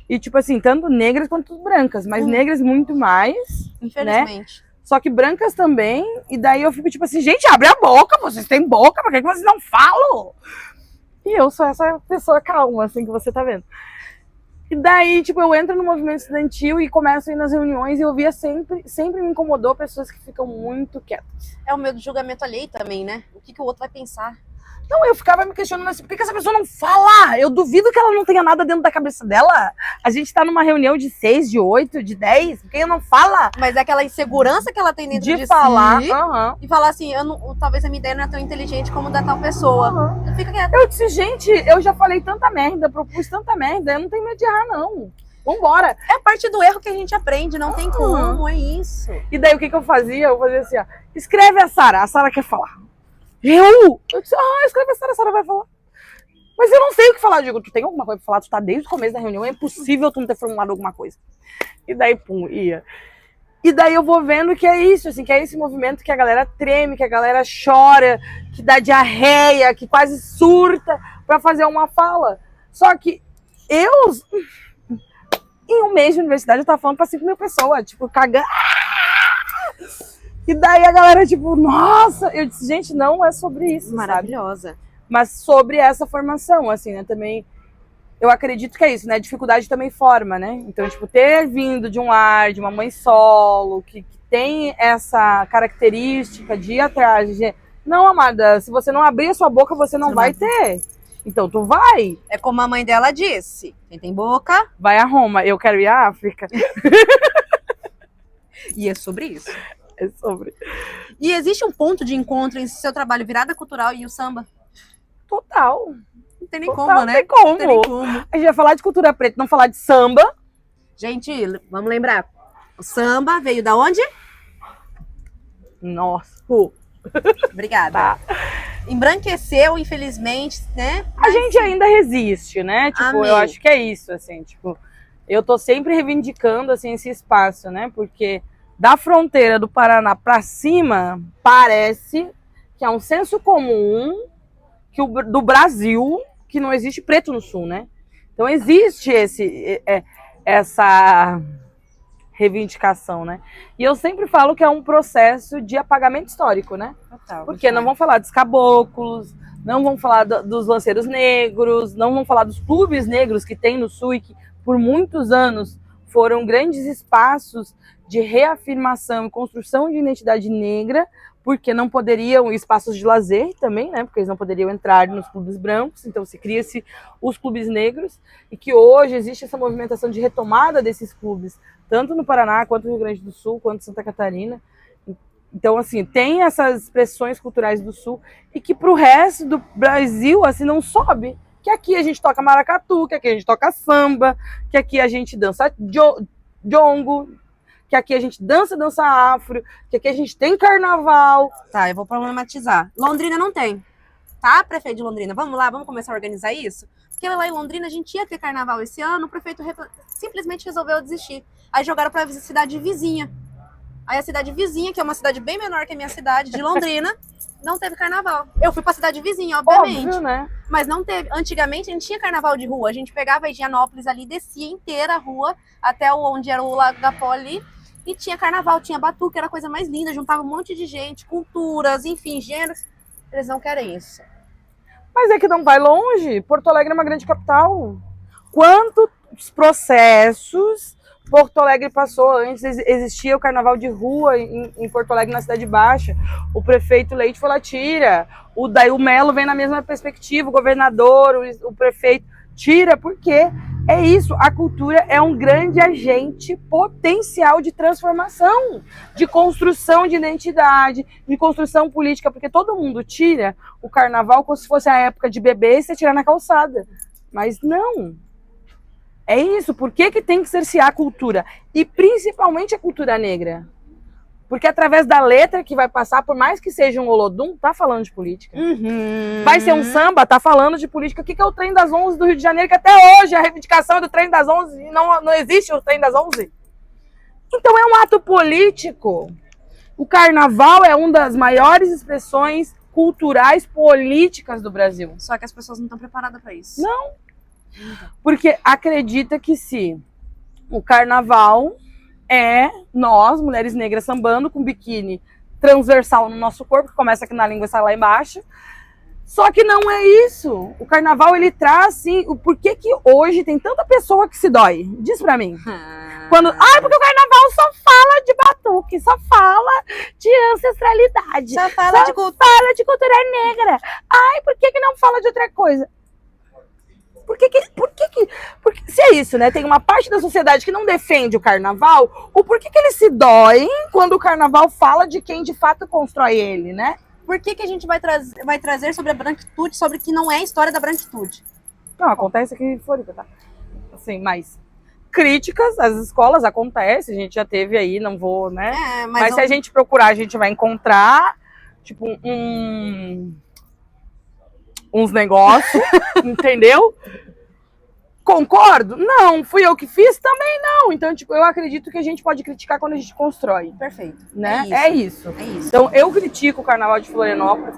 E tipo assim, tanto negras quanto brancas, mas negras muito mais, Infelizmente. né? Só que brancas também, e daí eu fico tipo assim, gente, abre a boca, vocês têm boca, por que vocês não falam? E eu sou essa pessoa calma, assim, que você tá vendo. E daí, tipo, eu entro no movimento estudantil e começo a ir nas reuniões e eu via sempre me incomodou pessoas que ficam muito quietas. É o meu julgamento alheio também, né? O que o outro vai pensar? Não, eu ficava me questionando assim, por que essa pessoa não fala? Eu duvido que ela não tenha nada dentro da cabeça dela. A gente tá numa reunião de 6, de 8, de 10, por que ela não fala? Mas é aquela insegurança que ela tem dentro de falar, si. E falar assim, talvez a minha ideia não é tão inteligente como da tal pessoa. Fica quieto. Eu disse, gente, eu já falei tanta merda, propus tanta merda, eu não tenho medo de errar, não. Vambora. É a parte do erro que a gente aprende, não tem como, é isso. E daí o que eu fazia? Eu fazia assim, ó, escreve a Sara quer falar. Eu disse, escreve a Sara vai falar. Mas eu não sei o que falar. Eu digo, tu tem alguma coisa pra falar? Tu tá desde o começo da reunião, é impossível tu não ter formulado alguma coisa. E daí, pum, ia. E daí eu vou vendo que é isso, assim, que é esse movimento que a galera treme, que a galera chora, que dá diarreia, que quase surta pra fazer uma fala. Só que Em um mês de universidade eu tava falando pra 5 mil pessoas, tipo, cagando. E daí a galera, tipo, nossa! Eu disse, gente, não é sobre isso, Maravilhosa. sabe? Mas sobre essa formação, assim, né? Também, eu acredito que é isso, né? Dificuldade também forma, né? Então, tipo, ter vindo de um lar, de uma mãe solo, que tem essa característica de ir atrás de... Não, amada, se você não abrir a sua boca, você não vai ter. Então, tu vai. É como a mãe dela disse, quem tem boca... Vai a Roma, eu quero ir à África. E é sobre isso. É sobre. E existe um ponto de encontro entre seu trabalho virada cultural e o samba? Total. Não tem nem Total, como, né? Não tem como. Não tem nem como. A gente vai falar de cultura preta, não falar de samba. Gente, vamos lembrar. O samba veio da onde? Nossa. Obrigada. Tá. Embranqueceu, infelizmente, né? A gente ainda resiste, né? Tipo, Amém. eu acho que é isso, assim, tipo, eu tô sempre reivindicando, assim, esse espaço, né? Porque da fronteira do Paraná pra cima, parece que é um senso comum que do Brasil, que não existe preto no sul, né? Então existe essa reivindicação, né? E eu sempre falo que é um processo de apagamento histórico, né? Total, porque não vão falar dos caboclos, não vão falar dos lanceiros negros, não vão falar dos clubes negros que tem no sul e que por muitos anos foram grandes espaços de reafirmação e construção de identidade negra, porque não poderiam, espaços de lazer também, né? Porque eles não poderiam entrar nos clubes brancos, então se cria-se os clubes negros, e que hoje existe essa movimentação de retomada desses clubes, tanto no Paraná, quanto no Rio Grande do Sul, quanto em Santa Catarina. Então, assim, tem essas expressões culturais do Sul, e que pro resto do Brasil, assim, não sobe. Que aqui a gente toca maracatu, que aqui a gente toca samba, que aqui a gente dança jongo, que aqui a gente dança afro, que aqui a gente tem carnaval. Tá, eu vou problematizar. Londrina não tem, tá, prefeito de Londrina? Vamos lá, vamos começar a organizar isso? Porque lá em Londrina a gente ia ter carnaval esse ano, o prefeito simplesmente resolveu desistir. Aí jogaram pra cidade vizinha. Aí a cidade vizinha, que é uma cidade bem menor que a minha cidade, de Londrina, não teve carnaval. Eu fui pra cidade vizinha, obviamente. Óbvio, né? Mas não teve. Antigamente a gente tinha carnaval de rua. A gente pegava a Higienópolis ali, descia inteira a rua, até onde era o Lago da Pó ali, e tinha carnaval, tinha batuque, era a coisa mais linda, juntava um monte de gente, culturas, enfim, gêneros. Eles não querem isso. Mas é que não vai longe. Porto Alegre é uma grande capital. Quantos processos Porto Alegre passou? Antes existia o carnaval de rua em Porto Alegre, na Cidade Baixa. O prefeito Leite foi lá, tira. Daí o Melo vem na mesma perspectiva, o governador, o prefeito, tira, porque é isso, a cultura é um grande agente potencial de transformação, de construção de identidade, de construção política, porque todo mundo tira o carnaval como se fosse a época de beber e você tirar na calçada. Mas não. É isso, por que tem que cercear a cultura? E principalmente a cultura negra. Porque através da letra que vai passar, por mais que seja um Olodum, tá falando de política. Uhum. Vai ser um samba, tá falando de política. O que é o Trem das 11 do Rio de Janeiro, que até hoje a reivindicação é do Trem das 11 e não existe o Trem das 11? Então é um ato político. O carnaval é uma das maiores expressões culturais políticas do Brasil. Só que as pessoas não estão preparadas para isso. Não. Porque acredita que se o carnaval é nós, mulheres negras, sambando com biquíni transversal no nosso corpo, que começa aqui na língua e sai lá embaixo. Só que não é isso. O carnaval, ele traz, sim, o porquê que hoje tem tanta pessoa que se dói. Diz pra mim. Porque o carnaval só fala de batuque, só fala de ancestralidade. Só fala de cultura negra. Por que não fala de outra coisa? Porque se é isso, né? Tem uma parte da sociedade que não defende o carnaval, o porquê que eles se doem quando o carnaval fala de quem de fato constrói ele, né? Por que a gente vai trazer sobre a branquitude, sobre que não é a história da branquitude? Não, acontece aqui em Floripa, tá? Assim, mas críticas às escolas acontece, a gente já teve aí, não vou, né? Mas se a gente procurar, a gente vai encontrar, tipo, uns negócios, entendeu? Concordo? Não. Fui eu que fiz? Também não. Então, tipo, eu acredito que a gente pode criticar quando a gente constrói. Perfeito. Né? É isso. Então, eu critico o Carnaval de Florianópolis,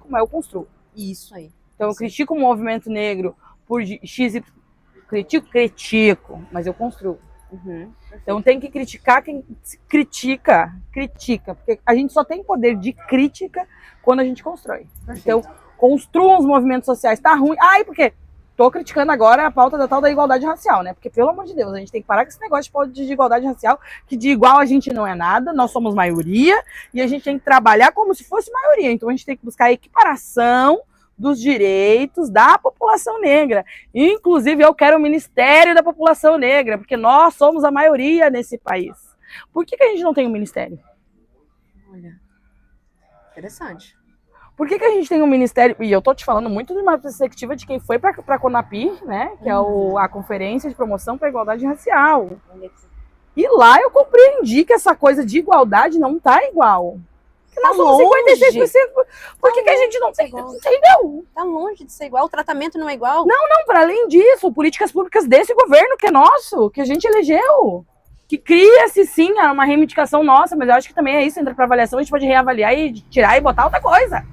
mas eu construo. Isso aí. Então, eu critico o movimento negro por X... Critico, mas eu construo. Então tem que criticar quem critica, porque a gente só tem poder de crítica quando a gente constrói. Perfeito. Então, construam os movimentos sociais. Tá ruim. Ai, porque tô criticando agora a pauta da tal da igualdade racial, né? Porque, pelo amor de Deus, a gente tem que parar com esse negócio de pauta de igualdade racial, que de igual a gente não é nada, nós somos maioria, e a gente tem que trabalhar como se fosse maioria. Então a gente tem que buscar a equiparação dos direitos da população negra. Inclusive, eu quero o Ministério da População Negra, porque nós somos a maioria nesse país. Por que a gente não tem um ministério? Olha, interessante. Por que a gente tem um ministério? E eu tô te falando muito de uma perspectiva de quem foi para a CONAPI, né? Que é a Conferência de Promoção para a Igualdade Racial. E lá eu compreendi que essa coisa de igualdade não tá igual. Que nós somos 56%. Por que a gente não tem? Entendeu? Tá longe de ser igual, o tratamento não é igual. Não, para além disso, políticas públicas desse governo que é nosso, que a gente elegeu. Que cria-se sim uma reivindicação nossa, mas eu acho que também é isso, entra para avaliação, a gente pode reavaliar e tirar e botar outra coisa.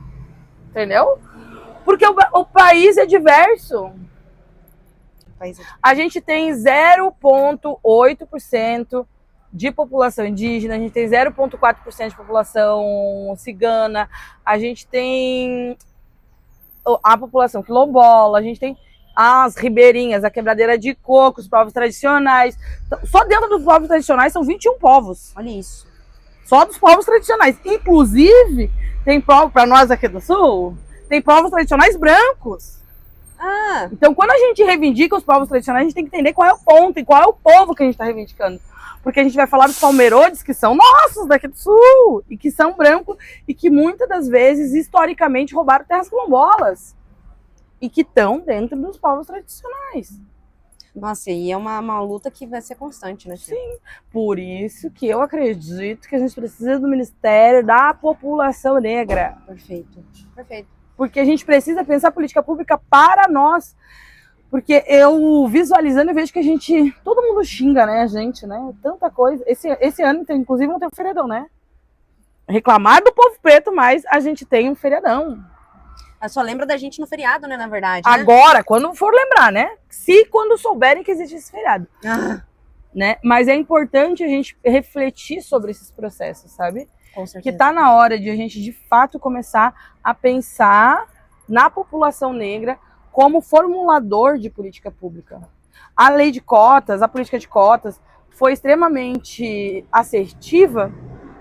Entendeu? Porque o país é diverso. A gente tem 0,8% de população indígena, a gente tem 0,4% de população cigana, a gente tem a população quilombola, a gente tem as ribeirinhas, a quebradeira de coco, os povos tradicionais. Só dentro dos povos tradicionais são 21 povos. Olha isso. Só dos povos tradicionais. Inclusive, tem povos, para nós aqui do Sul, tem povos tradicionais brancos. Então, quando a gente reivindica os povos tradicionais, a gente tem que entender qual é o ponto e qual é o povo que a gente está reivindicando. Porque a gente vai falar dos palmeirodes, que são nossos daqui do Sul, e que são brancos, e que muitas das vezes, historicamente, roubaram terras quilombolas. E que estão dentro dos povos tradicionais. Nossa, e é uma luta que vai ser constante, né? Sim, por isso que eu acredito que a gente precisa do Ministério da População Negra. Perfeito, perfeito. Porque a gente precisa pensar política pública para nós. Porque eu, visualizando, eu vejo que todo mundo xinga, né, a gente, né? Tanta coisa. Esse ano, inclusive, não tem um feriadão, né? Reclamar do povo preto, mas a gente tem um feriadão. Só lembra da gente no feriado, né, na verdade, né? Agora, quando for lembrar, né? Quando souberem que existe esse feriado. Né? Mas é importante a gente refletir sobre esses processos, sabe? Com certeza. Que tá na hora de a gente, de fato, começar a pensar na população negra como formulador de política pública. A lei de cotas, a política de cotas, foi extremamente assertiva?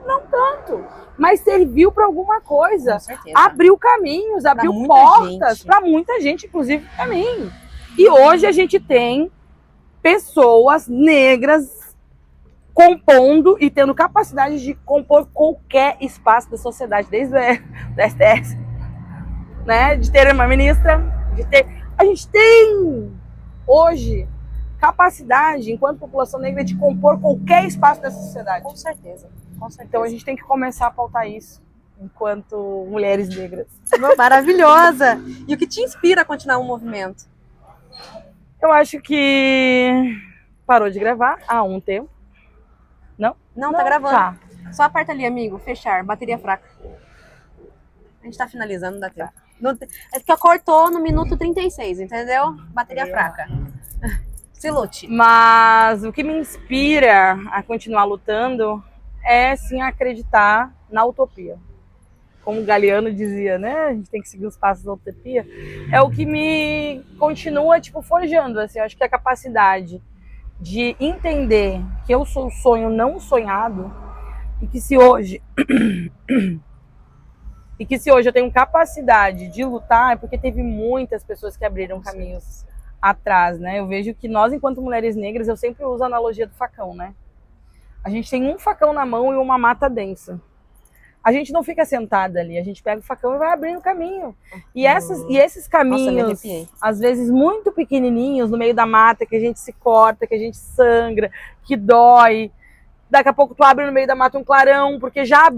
Não tanto, mas serviu para alguma coisa. Com certeza. Abriu caminhos, abriu portas para muita gente, inclusive para mim. E hoje a gente tem pessoas negras compondo e tendo capacidade de compor qualquer espaço da sociedade, desde o STF, né? De ter uma ministra, a gente tem hoje capacidade, enquanto população negra, de compor qualquer espaço dessa sociedade. Com certeza. Com certeza. Então a gente tem que começar a pautar isso, enquanto mulheres negras. Maravilhosa! E o que te inspira a continuar o movimento? Eu acho que parou de gravar há um tempo. Não, tá gravando. Tá. Só aperta ali, amigo. Fechar. Bateria fraca. A gente tá finalizando, não dá tempo. É porque cortou no minuto 36, entendeu? Bateria fraca. Se lute. Mas o que me inspira a continuar lutando é, sim, acreditar na utopia. Como o Galeano dizia, né? A gente tem que seguir os passos da utopia. É o que me continua, forjando, assim. Eu acho que a capacidade de entender que eu sou o sonho não sonhado e que se hoje eu tenho capacidade de lutar, é porque teve muitas pessoas que abriram caminhos atrás, né? Eu vejo que nós, enquanto mulheres negras, eu sempre uso a analogia do facão, né? A gente tem um facão na mão e uma mata densa. A gente não fica sentada ali, a gente pega o facão e vai abrindo caminho. E esses caminhos, às vezes muito pequenininhos, no meio da mata, que a gente se corta, que a gente sangra, que dói. Daqui a pouco tu abre no meio da mata um clarão, porque já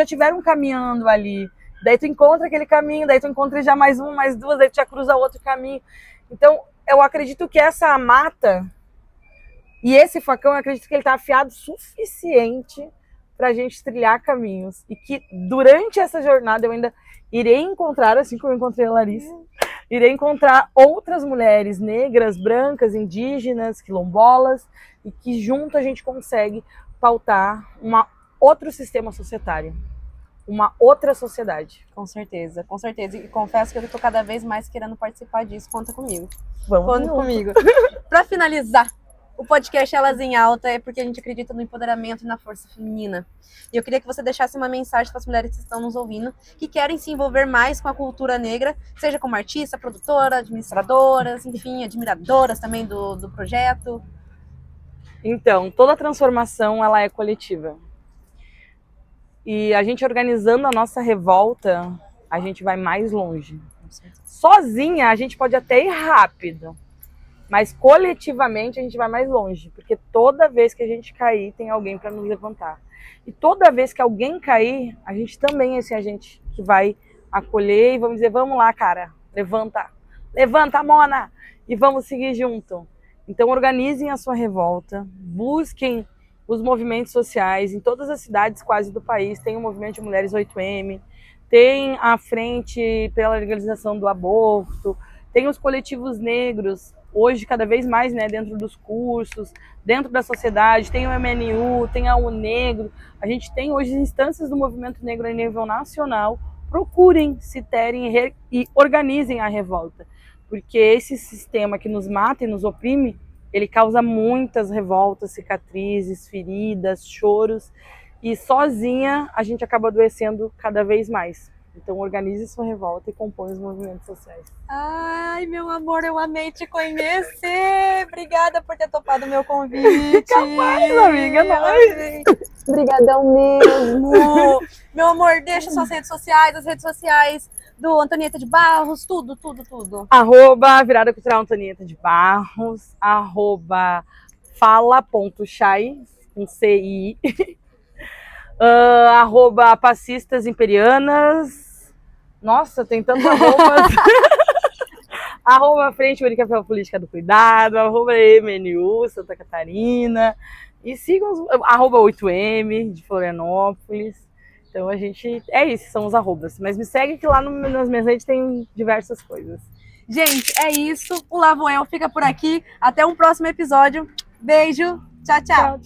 tiveram caminhando ali. Daí tu encontra aquele caminho, daí tu encontra já mais um, mais duas, daí tu já cruza outro caminho. Então, eu acredito que essa mata e esse facão, eu acredito que ele tá afiado o suficiente pra gente trilhar caminhos. E que durante essa jornada eu ainda irei encontrar, assim como eu encontrei a Larissa, irei encontrar outras mulheres negras, brancas, indígenas, quilombolas, e que junto a gente consegue pautar outro sistema societário, uma outra sociedade. Com certeza, com certeza. E confesso que eu tô cada vez mais querendo participar disso. Conta comigo. Vamos Conta comigo. Para finalizar, o podcast Elas em Alta é porque a gente acredita no empoderamento e na força feminina. E eu queria que você deixasse uma mensagem para as mulheres que estão nos ouvindo, que querem se envolver mais com a cultura negra, seja como artista, produtora, administradoras, enfim, admiradoras também do projeto. Então, toda transformação ela é coletiva. E a gente organizando a nossa revolta, a gente vai mais longe. Sozinha a gente pode até ir rápido, mas coletivamente a gente vai mais longe, porque toda vez que a gente cair, tem alguém para nos levantar. E toda vez que alguém cair, a gente também é esse agente que vai acolher e vamos dizer, vamos lá, cara, levanta, Mona, e vamos seguir junto. Então organizem a sua revolta, busquem os movimentos sociais. Em todas as cidades quase do país tem o movimento de mulheres 8M, tem a frente pela legalização do aborto, tem os coletivos negros, hoje cada vez mais, né, dentro dos cursos, dentro da sociedade, tem o MNU, tem a UNegro, a gente tem hoje instâncias do movimento negro a nível nacional. Procurem se terem e organizem a revolta, porque esse sistema que nos mata e nos oprime, ele causa muitas revoltas, cicatrizes, feridas, choros, e sozinha a gente acaba adoecendo cada vez mais. Então organize sua revolta e compõe os movimentos sociais. Ai, meu amor, eu amei te conhecer. Obrigada por ter topado o meu convite. Capaz, amiga, nós. Obrigadão mesmo. Meu amor, deixa suas redes sociais, as redes sociais do Antonieta de Barros, tudo. @Virada Cultural Antonieta de Barros, @fala.chai, com CI, @Passistas Imperianas. Nossa, tem tantas arrobas. @Frente Única pela Política do Cuidado, @MNU Santa Catarina. E sigam os @8M de Florianópolis. Então a gente, é isso, são os arrobas. Mas me segue que lá nas minhas redes tem diversas coisas. Gente, é isso. O Lavoel fica por aqui. Até um próximo episódio. Beijo. Tchau, tchau.